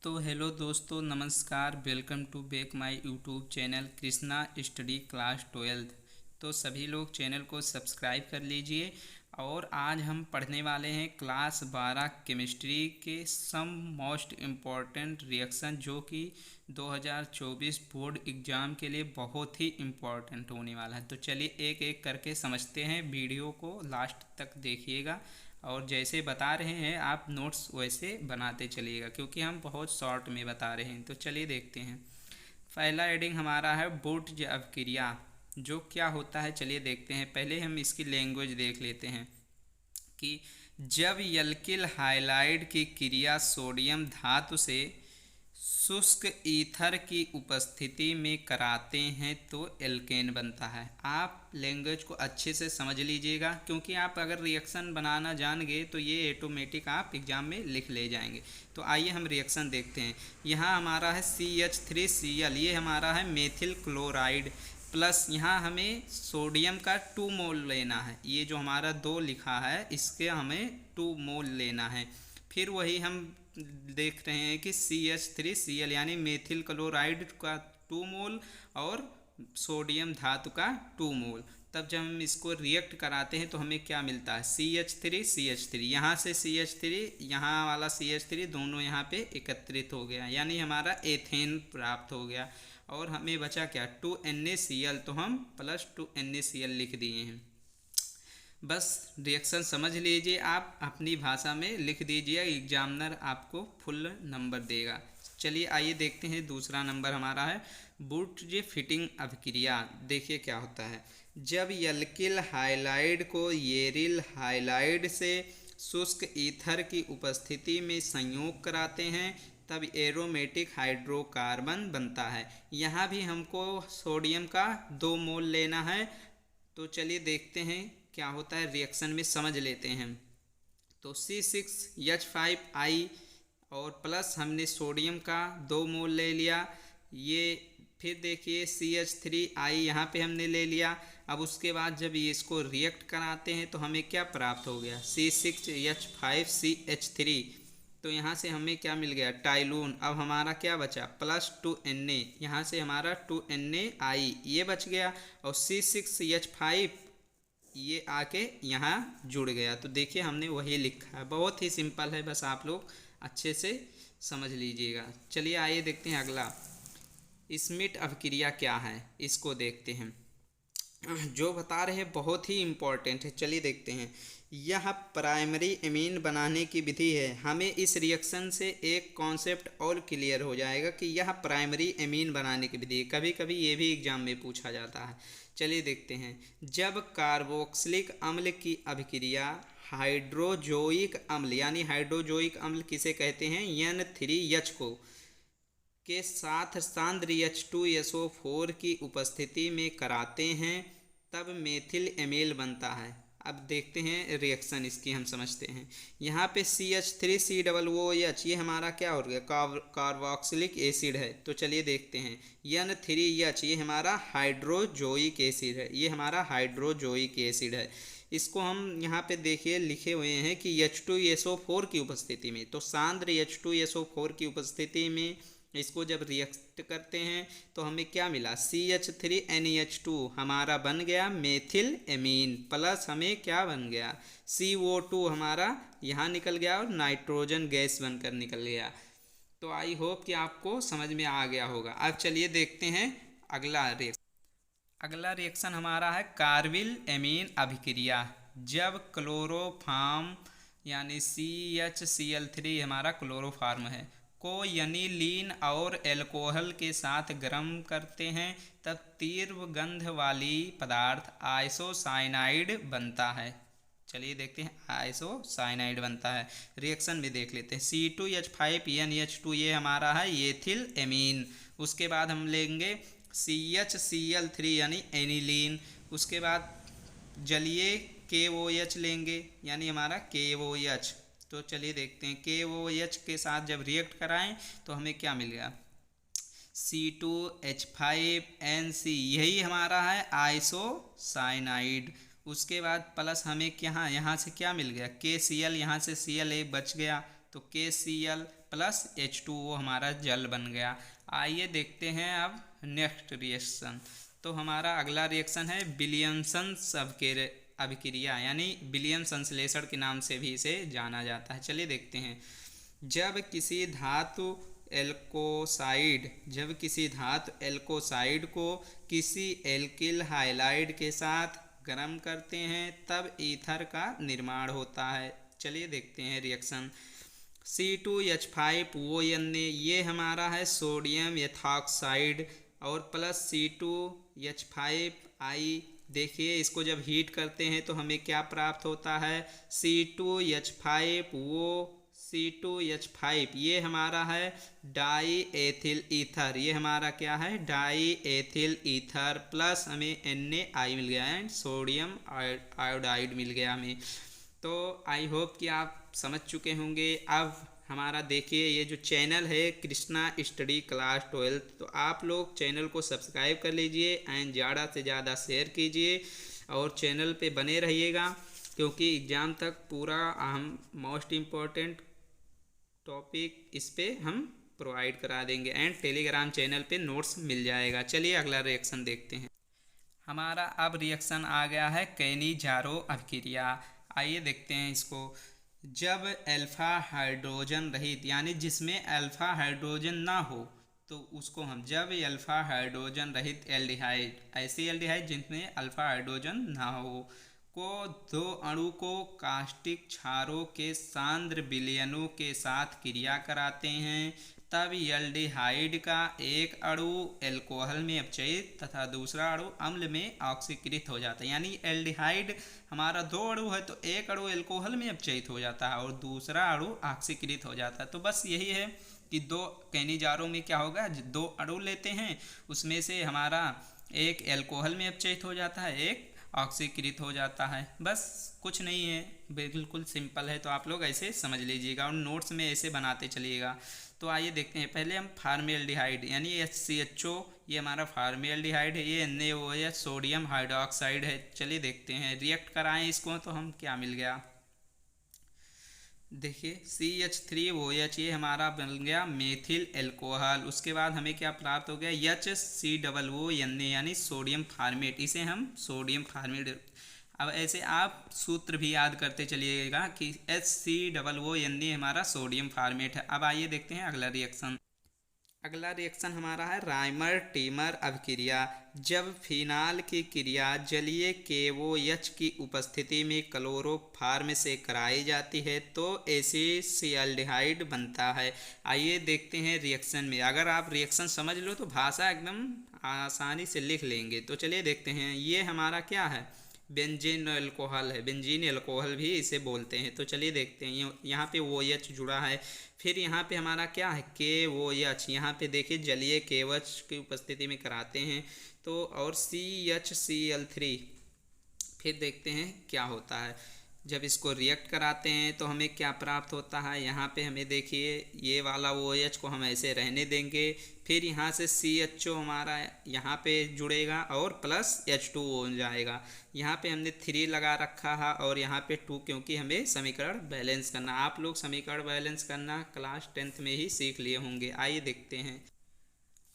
तो हेलो दोस्तों, नमस्कार। Welcome to back my YouTube channel Krishna study class 12। तो सभी लोग चैनल को सब्सक्राइब कर लीजिए। और आज हम पढ़ने वाले हैं क्लास 12 केमिस्ट्री के सम मोस्ट इम्पॉर्टेंट रिएक्शन, जो कि 2024 बोर्ड एग्ज़ाम के लिए बहुत ही इम्पॉर्टेंट होने वाला है। तो चलिए एक एक करके समझते हैं। वीडियो को लास्ट तक देखिएगा और जैसे बता रहे हैं आप नोट्स वैसे बनाते चलिएगा, क्योंकि हम बहुत शॉर्ट में बता रहे हैं। तो चलिए देखते हैं। पहला हेडिंग हमारा है बुर्ज अवक्रिया। जो क्या होता है चलिए देखते हैं। पहले हम इसकी लैंग्वेज देख लेते हैं कि जब एल्किल हाइलाइड की क्रिया सोडियम धातु से शुष्क ईथर की उपस्थिति में कराते हैं तो एल्केन बनता है। आप लैंग्वेज को अच्छे से समझ लीजिएगा, क्योंकि आप अगर रिएक्शन बनाना जान गए तो ये ऑटोमेटिक आप एग्जाम में लिख ले जाएंगे। तो आइए हम रिएक्शन देखते हैं। यहाँ हमारा है CH3Cl, ये हमारा है मेथिल क्लोराइड प्लस यहाँ हमें सोडियम का 2 मोल लेना है। ये जो हमारा 2 लिखा है इसके हमें 2 मोल लेना है। फिर वही हम देख रहे हैं कि CH3Cl यानी मेथिल क्लोराइड का 2 मोल और सोडियम धातु का 2 मोल। तब जब हम इसको रिएक्ट कराते हैं तो हमें क्या मिलता है, CH3 यहाँ से CH3 यहाँ वाला CH3 दोनों यहाँ पे एकत्रित हो गया, यानी हमारा एथेन प्राप्त हो गया। और हमें बचा क्या, 2NaCl, तो हम प्लस 2NaCl लिख दिए हैं। बस रिएक्शन समझ लीजिए, आप अपनी भाषा में लिख दीजिए, एग्जामिनर आपको फुल नंबर देगा। चलिए आइए देखते हैं। दूसरा नंबर हमारा है बुर्ज फिटिंग अभिक्रिया। देखिए क्या होता है। जब एल्किल हाइलाइड को येरिल हाइलाइड से शुष्क ईथर की उपस्थिति में संयोग कराते हैं तब एरोमेटिक हाइड्रोकार्बन बनता है। यहाँ भी हमको सोडियम का 2 मोल लेना है। तो चलिए देखते हैं क्या होता है, रिएक्शन में समझ लेते हैं। तो C6H5I और प्लस हमने सोडियम का 2 मोल ले लिया। ये फिर देखिए CH3I यहाँ पे हमने ले लिया। अब उसके बाद जब ये इसको रिएक्ट कराते हैं तो हमें क्या प्राप्त हो गया, C6H5CH3। तो यहाँ से हमें क्या मिल गया, टाइलून। अब हमारा क्या बचा, प्लस 2Na, यहाँ से हमारा 2NaI ये बच गया। और C6H5 ये आके यहाँ जुड़ गया। तो देखिए हमने वही लिखा है, बहुत ही सिंपल है, बस आप लोग अच्छे से समझ लीजिएगा। चलिए आइए देखते हैं अगला, स्मिट अभिक्रिया क्या है, इसको देखते हैं। जो बता रहे हैं बहुत ही इम्पोर्टेंट है। चलिए देखते हैं। यह प्राइमरी एमीन बनाने की विधि है। हमें इस रिएक्शन से एक कॉन्सेप्ट और क्लियर हो जाएगा कि यह प्राइमरी एमीन बनाने की विधि है। कभी कभी ये भी एग्जाम में पूछा जाता है। चलिए देखते हैं। जब कार्बोक्सिलिक अम्ल की अभिक्रिया हाइड्रोजोइक अम्ल, यानी हाइड्रोजोइक अम्ल किसे कहते हैं, N3H को के साथ सांद्र H2SO4 की उपस्थिति में कराते हैं तब मेथिल एमील बनता है। अब देखते हैं रिएक्शन इसकी हम समझते हैं। यहाँ पे CH3COOH ये हमारा क्या हो गया, कार्बोक्सिलिक एसिड है। तो चलिए देखते हैं। N3H ये हमारा हाइड्रोजोइक एसिड है, ये हमारा हाइड्रोजोइक एसिड है। इसको हम यहाँ पे देखिए लिखे हुए हैं कि H2SO4 की उपस्थिति में, तो सांद्र H2SO4 की उपस्थिति में इसको जब रिएक्ट करते हैं तो हमें क्या मिला, CH3NH2 हमारा बन गया मेथिल एमीन, प्लस हमें क्या बन गया, CO2 हमारा यहाँ निकल गया और नाइट्रोजन गैस बनकर निकल गया। तो आई होप कि आपको समझ में आ गया होगा। अब चलिए देखते हैं अगला रिएक्शन। अगला रिएक्शन हमारा है कार्बिल एमीन अभिक्रिया। जब क्लोरोफार्म यानी CHCl3 हमारा क्लोरोफार्म है को यनीलीन और एल्कोहल के साथ गर्म करते हैं तब तीव्र गंध वाली पदार्थ आइसोसाइनाइड बनता है। चलिए देखते हैं, आइसोसाइनाइड बनता है। रिएक्शन भी देख लेते हैं। C2H5NH2 ये हमारा है एथिल एमीन। उसके बाद हम लेंगे CHCl3 यानी एनिलीन। उसके बाद जलीय KOH लेंगे, यानी हमारा KOH। तो चलिए देखते हैं KOH के साथ जब रिएक्ट कराएं तो हमें क्या मिल गया, C2H5NC यही हमारा है आइसोसाइनाइड। उसके बाद प्लस हमें यहाँ से क्या मिल गया, KCl, यहाँ से Cl बच गया तो KCl प्लस H2O हमारा जल बन गया। आइए देखते हैं अब नेक्स्ट रिएक्शन। तो हमारा अगला रिएक्शन है विलियमसन अभिक्रिया, यानी विलियम संश्लेषण के नाम से भी इसे जाना जाता है। चलिए देखते हैं। जब किसी धातु एल्कोसाइड को किसी एल्किल हाइलाइड के साथ गर्म करते हैं तब ईथर का निर्माण होता है। चलिए देखते हैं रिएक्शन। C2H5ONA ये हमारा है सोडियम एथॉक्साइड और प्लस C2H5I। देखिए इसको जब हीट करते हैं तो हमें क्या प्राप्त होता है, C2H5 ये हमारा है डाई एथिल ईथर। ये हमारा क्या है, डाई एथिल ईथर प्लस हमें NaI मिल गया एंड सोडियम आयोडाइड मिल गया हमें। तो आई होप कि आप समझ चुके होंगे। अब हमारा देखिए ये जो चैनल है कृष्णा स्टडी क्लास 12, तो आप लोग चैनल को सब्सक्राइब कर लीजिए एंड ज़्यादा से ज़्यादा शेयर कीजिए और चैनल पे बने रहिएगा, क्योंकि एग्ज़ाम तक पूरा हम मोस्ट इम्पॉर्टेंट टॉपिक इस पे हम प्रोवाइड करा देंगे एंड टेलीग्राम चैनल पे नोट्स मिल जाएगा। चलिए अगला रिएक्शन देखते हैं। हमारा अब रिएक्शन आ गया है कैनिजारो अभिक्रिया। आइए देखते हैं इसको। जब अल्फा हाइड्रोजन रहित, यानी जिसमें अल्फा हाइड्रोजन ना हो, तो उसको हम जब अल्फा हाइड्रोजन रहित एल्डिहाइड, ऐसे एल्डिहाइड जिनमें अल्फा हाइड्रोजन ना हो, को दो अणु को कास्टिक क्षारों के सांद्र विलयनों के साथ क्रिया कराते हैं तब एल्डिहाइड का एक अणु एल्कोहल में अपचयित तथा दूसरा अणु अम्ल में ऑक्सीकृत हो जाता है। यानी एल्डिहाइड हमारा दो अणु है तो एक अणु एल्कोहल में अपचयित हो जाता है और दूसरा अणु ऑक्सीकृत हो जाता है। तो बस यही है कि दो कैनिजारों में क्या होगा, दो अणु लेते हैं, उसमें से हमारा एक एल्कोहल में अपचयित हो जाता है, एक ऑक्सीकृत हो जाता है। बस कुछ नहीं है, बिल्कुल सिंपल है। तो आप लोग ऐसे समझ लीजिएगा और नोट्स में ऐसे बनाते चलिएगा। तो आइए देखते हैं। पहले हम फार्मेल्डिहाइड यानी HCHO, ये हमारा फार्मेल्डिहाइड है, ये NaOH सोडियम हाइड्रोक्साइड है। चलिए देखते हैं, रिएक्ट कराएं इसको तो हम क्या मिल गया। देखिए CH3OH ये हमारा बन गया मेथिल एल्कोहल। उसके बाद हमें क्या प्राप्त हो गया, HCOONA यानी सोडियम फार्मेट, इसे हम सोडियम फार्मेट। अब ऐसे आप सूत्र भी याद करते चलिएगा कि HCOONA हमारा सोडियम फार्मेट है। अब आइए देखते हैं अगला रिएक्शन। अगला रिएक्शन हमारा है राइमर टीमर अभिक्रिया। जब फिनाल की क्रिया जलीय KOH की उपस्थिति में क्लोरोफॉर्म से कराई जाती है तो एसिटाल्डिहाइड बनता है। आइए देखते हैं रिएक्शन में। अगर आप रिएक्शन समझ लो तो भाषा एकदम आसानी से लिख लेंगे। तो चलिए देखते हैं। ये हमारा क्या है, बेंजीन एल्कोहल है, बेंजीन एल्कोहल भी इसे बोलते हैं। तो चलिए देखते हैं, यहाँ पे OH जुड़ा है, फिर यहाँ पे हमारा क्या है KOH, यहाँ पे देखिए जलीय KOH की उपस्थिति में कराते हैं तो, और CHCl3। फिर देखते हैं क्या होता है। जब इसको रिएक्ट कराते हैं तो हमें क्या प्राप्त होता है, यहाँ पे हमें देखिए ये वाला OH को हम ऐसे रहने देंगे, फिर यहाँ से CHO हमारा यहाँ पे जुड़ेगा और प्लस H2O हो जाएगा। यहाँ पे हमने 3 लगा रखा है और यहाँ पे 2, क्योंकि हमें समीकरण बैलेंस करना। आप लोग समीकरण बैलेंस करना क्लास 10th में ही सीख लिए होंगे। आइए देखते हैं।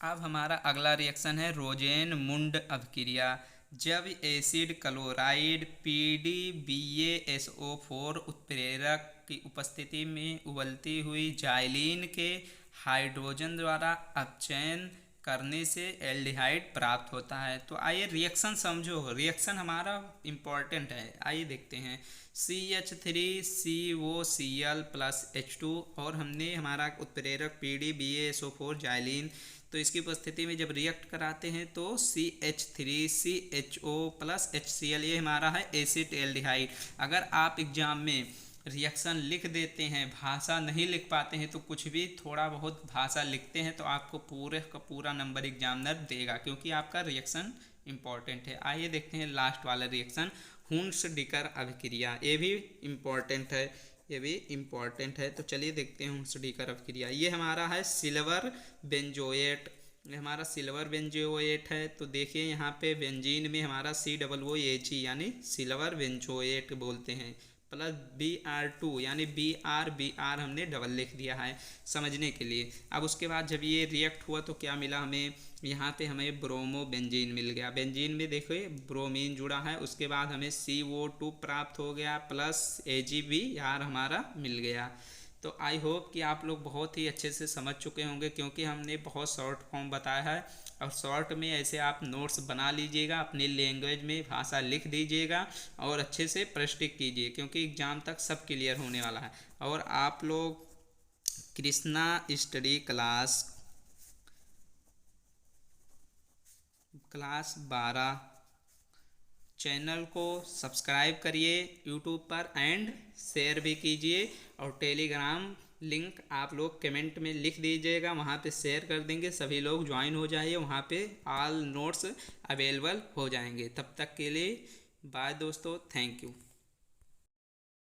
अब हमारा अगला रिएक्शन है रोजेन मुंड अभिक्रिया। जब एसिड क्लोराइड PDBaSO4 उत्प्रेरक की उपस्थिति में उबलती हुई जाइलीन के हाइड्रोजन द्वारा अपचयन करने से एल्डिहाइड प्राप्त होता है। तो आइए रिएक्शन समझो, रिएक्शन हमारा इम्पॉर्टेंट है। आइए देखते हैं। CH3COCl प्लस H2 और हमने हमारा उत्प्रेरक PDBaSO4 जाइलीन, तो इसकी उपस्थिति में जब रिएक्ट कराते हैं तो CH3CHO प्लस HCl ये हमारा है एसिटाल्डिहाइड। अगर आप एग्जाम में रिएक्शन लिख देते हैं, भाषा नहीं लिख पाते हैं, तो कुछ भी थोड़ा बहुत भाषा लिखते हैं तो आपको पूरे का पूरा नंबर एग्जामिनर देगा, क्योंकि आपका रिएक्शन इम्पॉर्टेंट है। आइए देखते हैं लास्ट वाला रिएक्शन हुंसडीकर अभिक्रिया। ये भी इम्पॉर्टेंट है, ये भी इम्पॉर्टेंट है। तो चलिए देखते हैं हुंसडीकर अभिक्रिया। ये हमारा है सिल्वर बेंजोएट, ये हमारा सिल्वर बेंजोएट है। तो देखिए यहाँ पे बेंजीन में हमारा COOH यानी सिल्वर बेंजोएट बोलते हैं, प्लस BR2 यानी BR हमने डबल लिख दिया है समझने के लिए। अब उसके बाद जब ये रिएक्ट हुआ तो क्या मिला हमें, यहाँ पे हमें ब्रोमो बेंजीन मिल गया। बेंजीन में देखो ब्रोमीन जुड़ा है, उसके बाद हमें CO2 प्राप्त हो गया प्लस AgBr हमारा मिल गया। तो आई होप कि आप लोग बहुत ही अच्छे से समझ चुके होंगे, क्योंकि हमने बहुत शॉर्ट फॉर्म बताया है। और शॉर्ट में ऐसे आप नोट्स बना लीजिएगा, अपनी लैंग्वेज में भाषा लिख दीजिएगा और अच्छे से प्रैक्टिस कीजिए, क्योंकि एग्ज़ाम तक सब क्लियर होने वाला है। और आप लोग कृष्णा स्टडी क्लास 12 चैनल को सब्सक्राइब करिए यूट्यूब पर एंड शेयर भी कीजिए। और टेलीग्राम लिंक आप लोग कमेंट में लिख दीजिएगा, वहाँ पे शेयर कर देंगे, सभी लोग ज्वाइन हो जाइए, वहाँ पे ऑल नोट्स अवेलेबल हो जाएंगे। तब तक के लिए बाय दोस्तों, थैंक यू।